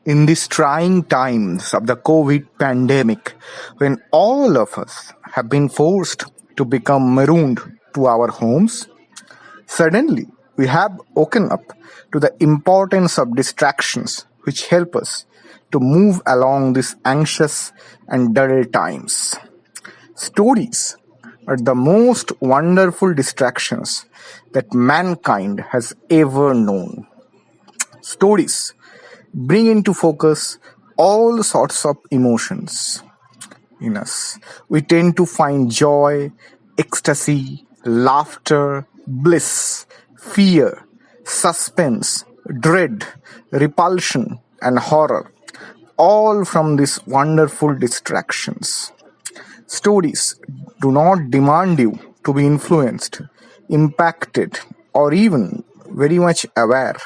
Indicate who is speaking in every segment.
Speaker 1: In these trying times of the COVID pandemic, when all of us have been forced to become marooned to our homes, suddenly we have woken up to the importance of distractions which help us to move along these anxious and dull times. Stories are the most wonderful distractions that mankind has ever known. Stories bring into focus all sorts of emotions in us. We tend to find joy, ecstasy, laughter, bliss, fear, suspense, dread, repulsion, and horror, all from these wonderful distractions. Stories do not demand you to be influenced, impacted, or even very much aware.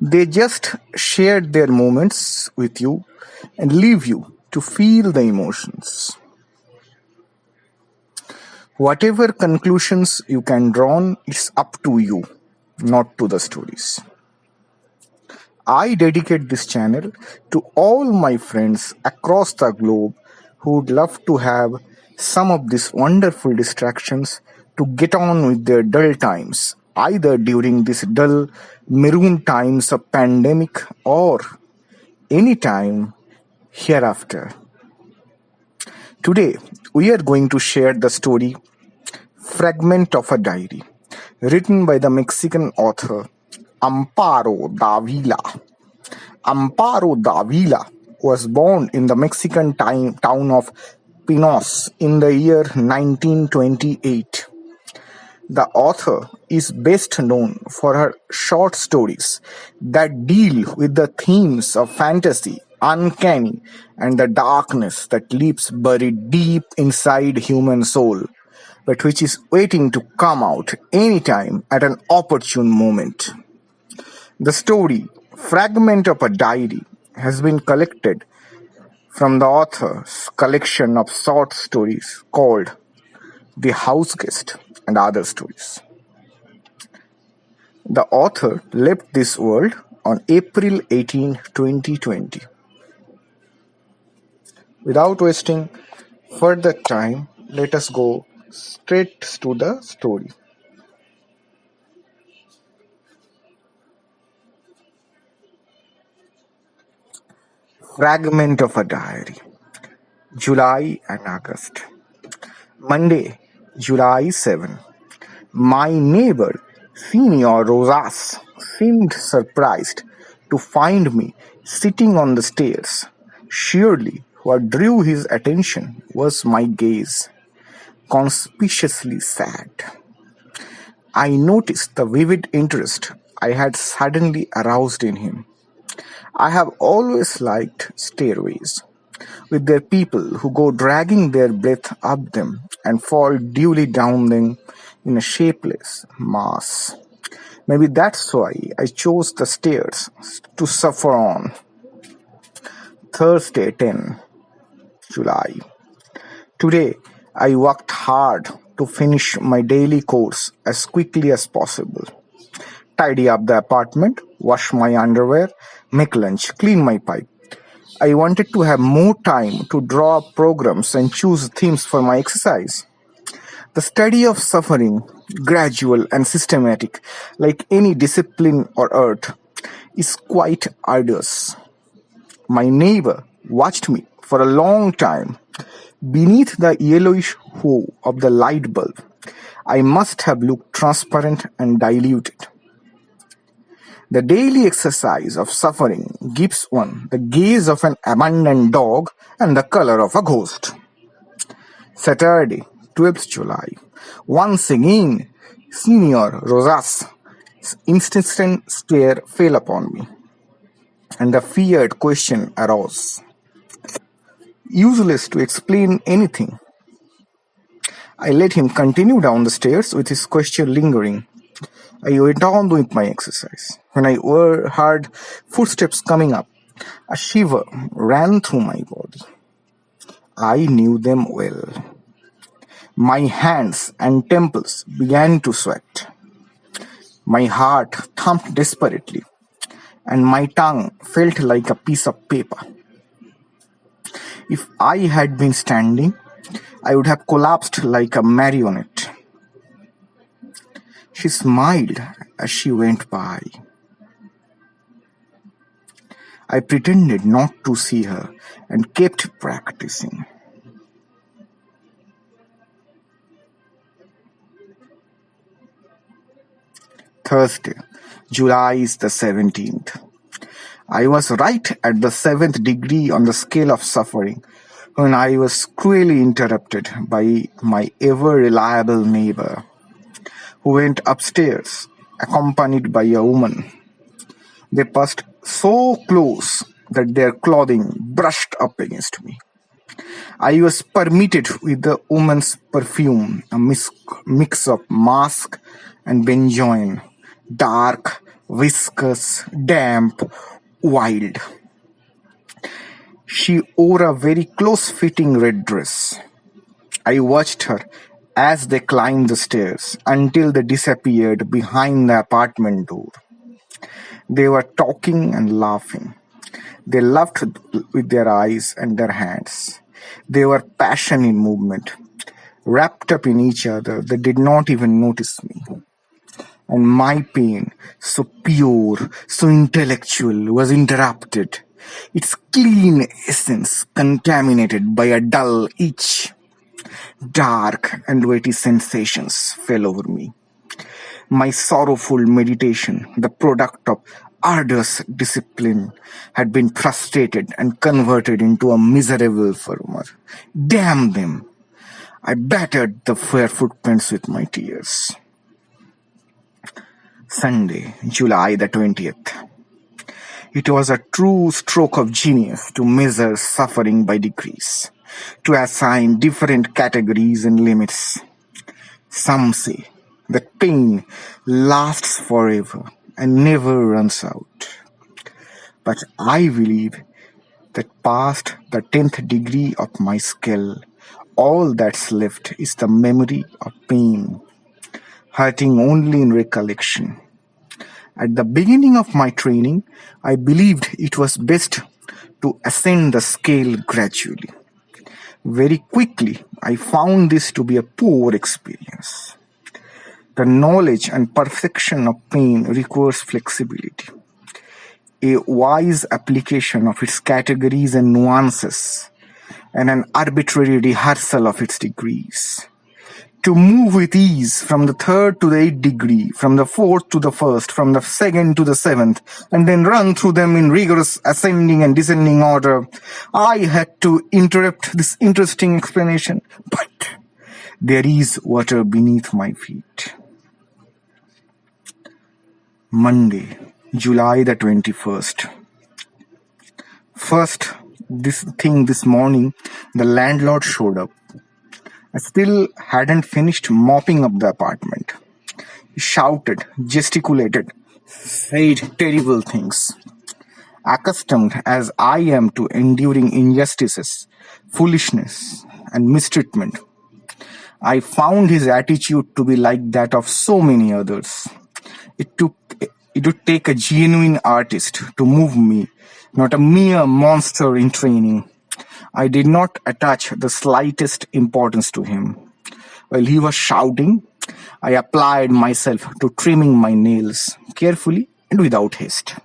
Speaker 1: They just shared their moments with you and leave you to feel the emotions. Whatever conclusions you can draw on, it's up to you, not to the stories. I dedicate this channel to all my friends across the globe who would love to have some of these wonderful distractions to get on with their dull times, either during these dull maroon times of pandemic or any time hereafter. Today, we are going to share the story Fragment of a Diary, written by the Mexican author Amparo Davila. Amparo Davila was born in the Mexican town of Pinos in the year 1928. The author is best known for her short stories that deal with the themes of fantasy, uncanny, and the darkness that lives buried deep inside human soul, but which is waiting to come out anytime at an opportune moment. The story, Fragment of a Diary, has been collected from the author's collection of short stories called The House Guest and Other Stories. The author left this world on April 18, 2020. Without wasting further time, let us go straight to the story. Fragment of a Diary, July and August. Monday, July 7. My neighbor, Senor Rosas, seemed surprised to find me sitting on the stairs. Surely, what drew his attention was my gaze, conspicuously sad. I noticed the vivid interest I had suddenly aroused in him. I have always liked stairways, with their people who go dragging their breath up them and fall duly down them in a shapeless mass. Maybe that's why I chose the stairs to suffer on. Thursday, 10 July. Today, I worked hard to finish my daily course as quickly as possible. Tidy up the apartment, wash my underwear, make lunch, clean my pipe. I wanted to have more time to draw up programs and choose themes for my exercise. The study of suffering, gradual and systematic, like any discipline or art, is quite arduous. My neighbor watched me for a long time. Beneath the yellowish hue of the light bulb, I must have looked transparent and diluted. The daily exercise of suffering gives one the gaze of an abandoned dog and the color of a ghost. Saturday, 12th July. Once again, Senor Rosas' insistent stare fell upon me, and the feared question arose. Useless to explain anything. I let him continue down the stairs with his question lingering. I went on with my exercise. When I heard footsteps coming up, a shiver ran through my body. I knew them well. My hands and temples began to sweat. My heart thumped desperately. and my tongue felt like a piece of paper. If I had been standing, I would have collapsed like a marionette. She smiled as she went by. I pretended not to see her and kept practicing. Thursday, July is the 17th. I was right at the 7th degree on the scale of suffering when I was cruelly interrupted by my ever-reliable neighbor, who went upstairs, accompanied by a woman. They passed so close that their clothing brushed up against me. I was permitted with the woman's perfume, a mix of musk and benzoin, dark, viscous, damp, wild. She wore a very close-fitting red dress. I watched her as they climbed the stairs until they disappeared behind the apartment door. They were talking and laughing. They laughed with their eyes and their hands. They were passion in movement, wrapped up in each other. They did not even notice me. And my pain, so pure, so intellectual, was interrupted, its clean essence contaminated by a dull itch. Dark and weighty sensations fell over me. My sorrowful meditation, the product of arduous discipline, had been frustrated and converted into a miserable murmur. Damn them! I battered the fair footprints with my tears. Sunday, July the 20th. It was a true stroke of genius to measure suffering by degrees, to assign different categories and limits. Some say that pain lasts forever and never runs out. But I believe that past the 10th degree of my scale, all that's left is the memory of pain, hurting only in recollection. At the beginning of my training, I believed it was best to ascend the scale gradually. Very quickly, I found this to be a poor experience. The knowledge and perfection of pain requires flexibility, a wise application of its categories and nuances, and an arbitrary rehearsal of its degrees. To move with ease from the 3rd to the 8th degree, from the 4th to the 1st, from the 2nd to the 7th, and then run through them in rigorous ascending and descending order, I had to interrupt this interesting explanation. But there is water beneath my feet. Monday, July the 21st. First, this morning, the landlord showed up. I still hadn't finished mopping up the apartment. He shouted, gesticulated, said terrible things. Accustomed as I am to enduring injustices, foolishness, and mistreatment, I found his attitude to be like that of so many others. It would take a genuine artist to move me, not a mere monster in training. I did not attach the slightest importance to him. While he was shouting, I applied myself to trimming my nails, carefully and without haste.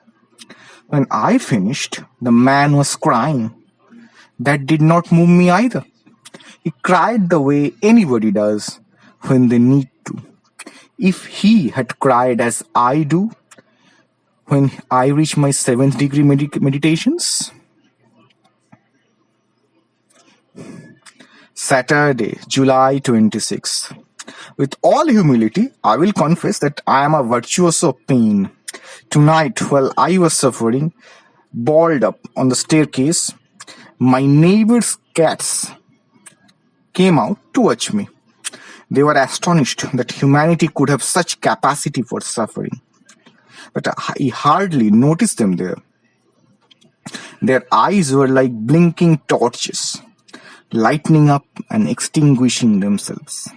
Speaker 1: When I finished, the man was crying. That did not move me either. He cried the way anybody does when they need to. If he had cried as I do when I reach my 7th degree meditations. Saturday, July 26th. With all humility, I will confess that I am a virtuoso of pain. Tonight, while I was suffering, balled up on the staircase, my neighbor's cats came out to watch me. They were astonished that humanity could have such capacity for suffering. But I hardly noticed them there. Their eyes were like blinking torches, lightening up and extinguishing themselves.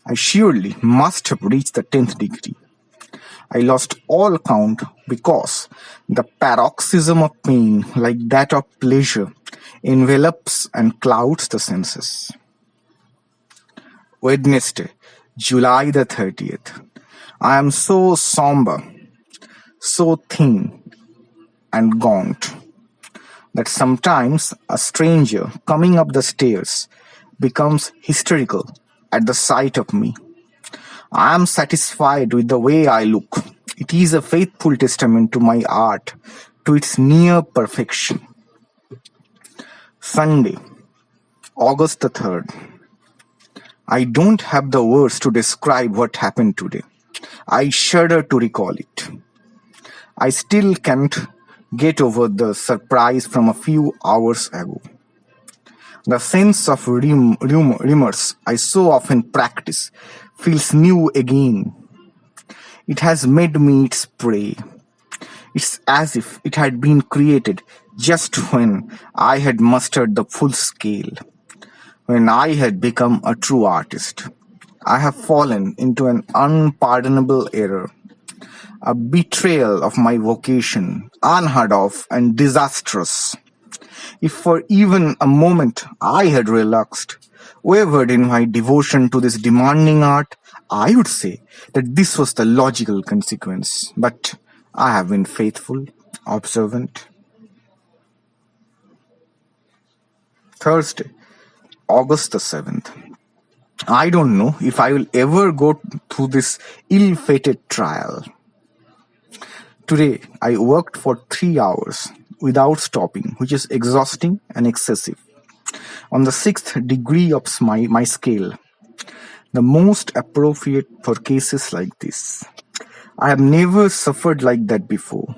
Speaker 1: I surely must have reached the 10th degree. I lost all count because the paroxysm of pain, like that of pleasure, envelops and clouds the senses. Wednesday, July the 30th. I am so somber, so thin and gaunt that sometimes a stranger coming up the stairs becomes hysterical at the sight of me. I am satisfied with the way I look. It is a faithful testament to my art, to its near perfection. Sunday, August the 3rd. I don't have the words to describe what happened today. I shudder to recall it. I still can't get over the surprise from a few hours ago. The sense of remorse I so often practice feels new again. It has made me its prey. It's as if it had been created just when I had mustered the full scale, when I had become a true artist. I have fallen into an unpardonable error, a betrayal of my vocation, unheard of and disastrous. If for even a moment I had relaxed, wavered in my devotion to this demanding art, I would say that this was the logical consequence. But I have been faithful, observant. Thursday, August the 7th. I don't know if I will ever go through this ill-fated trial. Today, I worked for 3 hours without stopping, which is exhausting and excessive. On the 6th degree of my scale, the most appropriate for cases like this. I have never suffered like that before.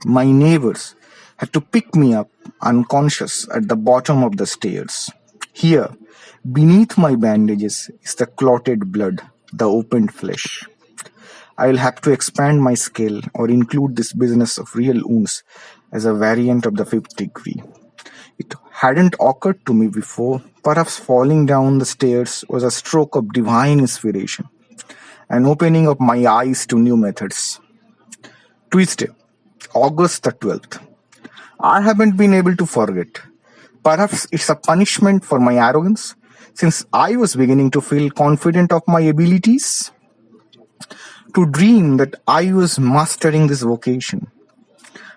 Speaker 1: My neighbors had to pick me up unconscious at the bottom of the stairs. Here, beneath my bandages, is the clotted blood, the opened flesh. I will have to expand my scale or include this business of real wounds as a variant of the 5th degree. It hadn't occurred to me before. Perhaps falling down the stairs was a stroke of divine inspiration, an opening of my eyes to new methods. Tuesday, August the 12th. I haven't been able to forget. Perhaps it's a punishment for my arrogance, since I was beginning to feel confident of my abilities. To dream that I was mastering this vocation.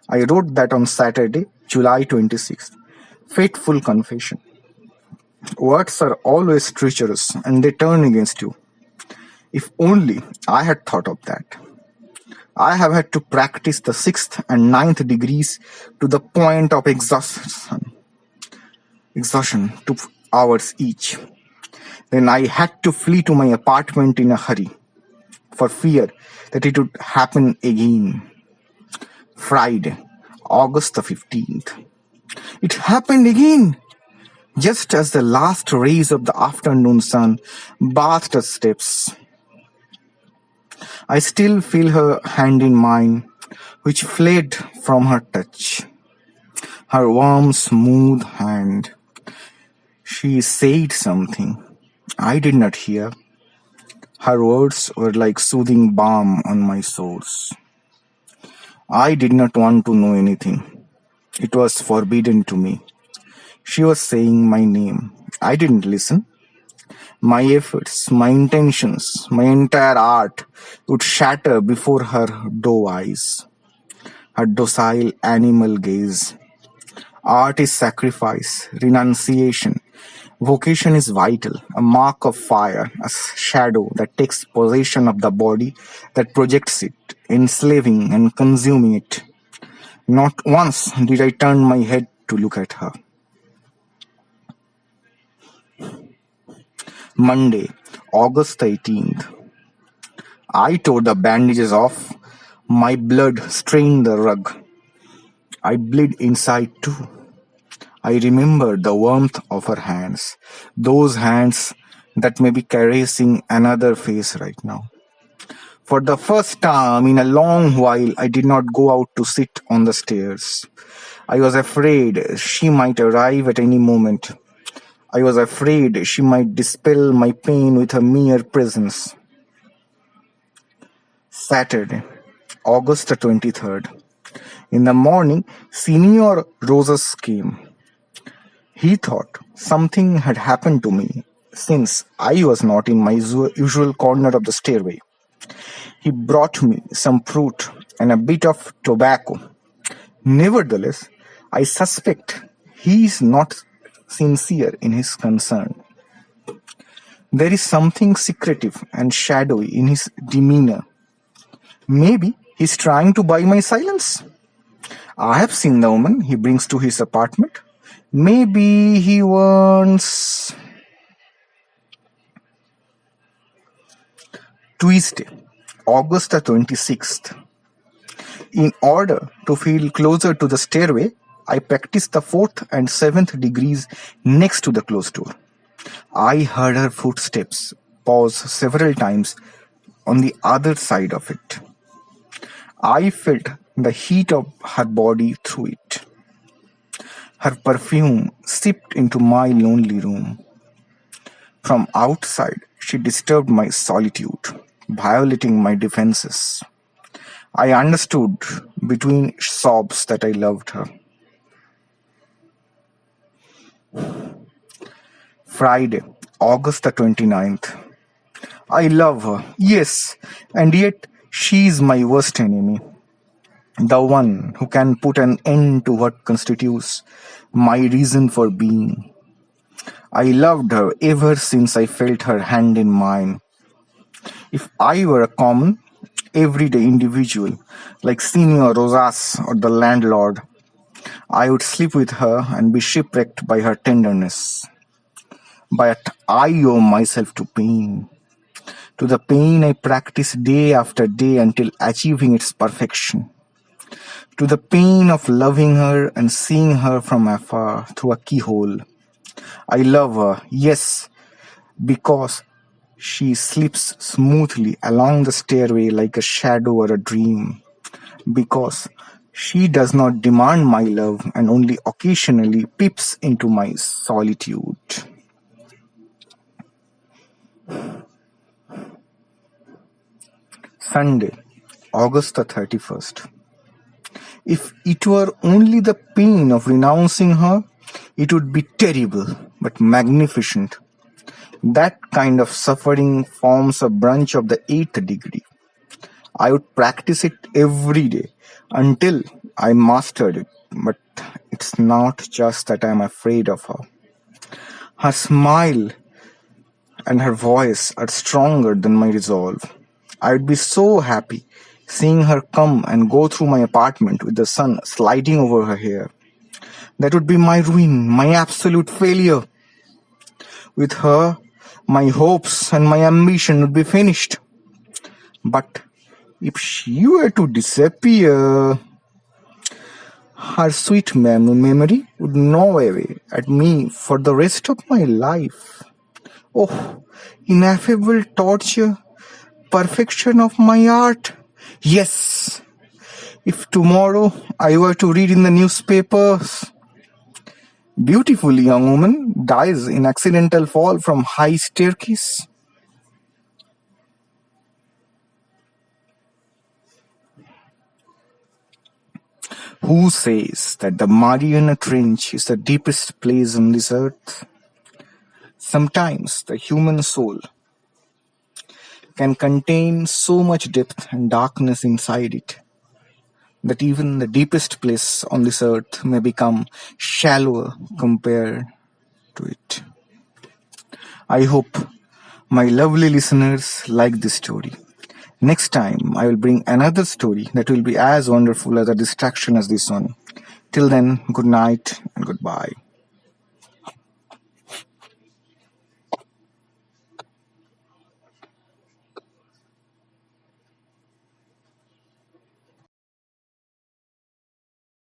Speaker 1: I wrote that on Saturday, July 26th. Fateful confession. Words are always treacherous and they turn against you. If only I had thought of that. I have had to practice the 6th and 9th degrees to the point of exhaustion, 2 hours each. Then I had to flee to my apartment in a hurry, for fear that it would happen again. Friday, August the 15th. It happened again! Just as the last rays of the afternoon sun bathed the steps. I still feel her hand in mine, which fled from her touch. Her warm, smooth hand. She said something. I did not hear. Her words were like soothing balm on my sores. I did not want to know anything. It was forbidden to me. She was saying my name. I didn't listen. My efforts, my intentions, my entire art would shatter before her doe eyes, her docile animal gaze. Art is sacrifice, renunciation. Vocation is vital, a mark of fire, a shadow that takes possession of the body, that projects it, enslaving and consuming it. Not once did I turn my head to look at her. Monday, August 18th. I tore the bandages off. My blood stained the rug. I bled inside too. I remember the warmth of her hands, those hands that may be caressing another face right now. For the first time in a long while, I did not go out to sit on the stairs. I was afraid she might arrive at any moment. I was afraid she might dispel my pain with her mere presence. Saturday, August the 23rd. In the morning, Senior Rosas came. He thought something had happened to me since I was not in my usual corner of the stairway. He brought me some fruit and a bit of tobacco. Nevertheless, I suspect he is not sincere in his concern. There is something secretive and shadowy in his demeanor. Maybe he's trying to buy my silence. I have seen the woman he brings to his apartment. Maybe he wants... Tuesday, August the 26th. In order to feel closer to the stairway, I practiced the 4th and 7th degrees next to the closed door. I heard her footsteps pause several times on the other side of it. I felt the heat of her body through it. Her perfume seeped into my lonely room. From outside, she disturbed my solitude, violating my defenses. I understood between sobs that I loved her. Friday, August the 29th. I love her, yes, and yet she is my worst enemy. The one who can put an end to what constitutes my reason for being. I loved her ever since I felt her hand in mine. If I were a common, everyday individual, like Senior Rosas or the landlord, I would sleep with her and be shipwrecked by her tenderness. But I owe myself to pain. To the pain I practice day after day until achieving its perfection. To the pain of loving her and seeing her from afar through a keyhole. I love her, yes, because she slips smoothly along the stairway like a shadow or a dream. Because she does not demand my love and only occasionally peeps into my solitude. Sunday, August the 31st. If it were only the pain of renouncing her, it would be terrible but magnificent. That kind of suffering forms a branch of the 8th degree. I would practice it every day until I mastered it. But it's not just that I'm afraid of her. Her smile and her voice are stronger than my resolve. I would be so happy seeing her come and go through my apartment with the sun sliding over her hair. That would be my ruin, my absolute failure. With her, my hopes and my ambition would be finished. But if she were to disappear, her sweet memory would gnaw away at me for the rest of my life. Oh, ineffable torture, perfection of my art. Yes, if tomorrow I were to read in the newspapers, beautiful young woman dies in accidental fall from high staircase. Who says that the Mariana Trench is the deepest place on this earth? Sometimes the human soul can contain so much depth and darkness inside it that even the deepest place on this earth may become shallower compared to it. I hope my lovely listeners like this story. Next time, I will bring another story that will be as wonderful as a distraction as this one. Till then, good night and goodbye.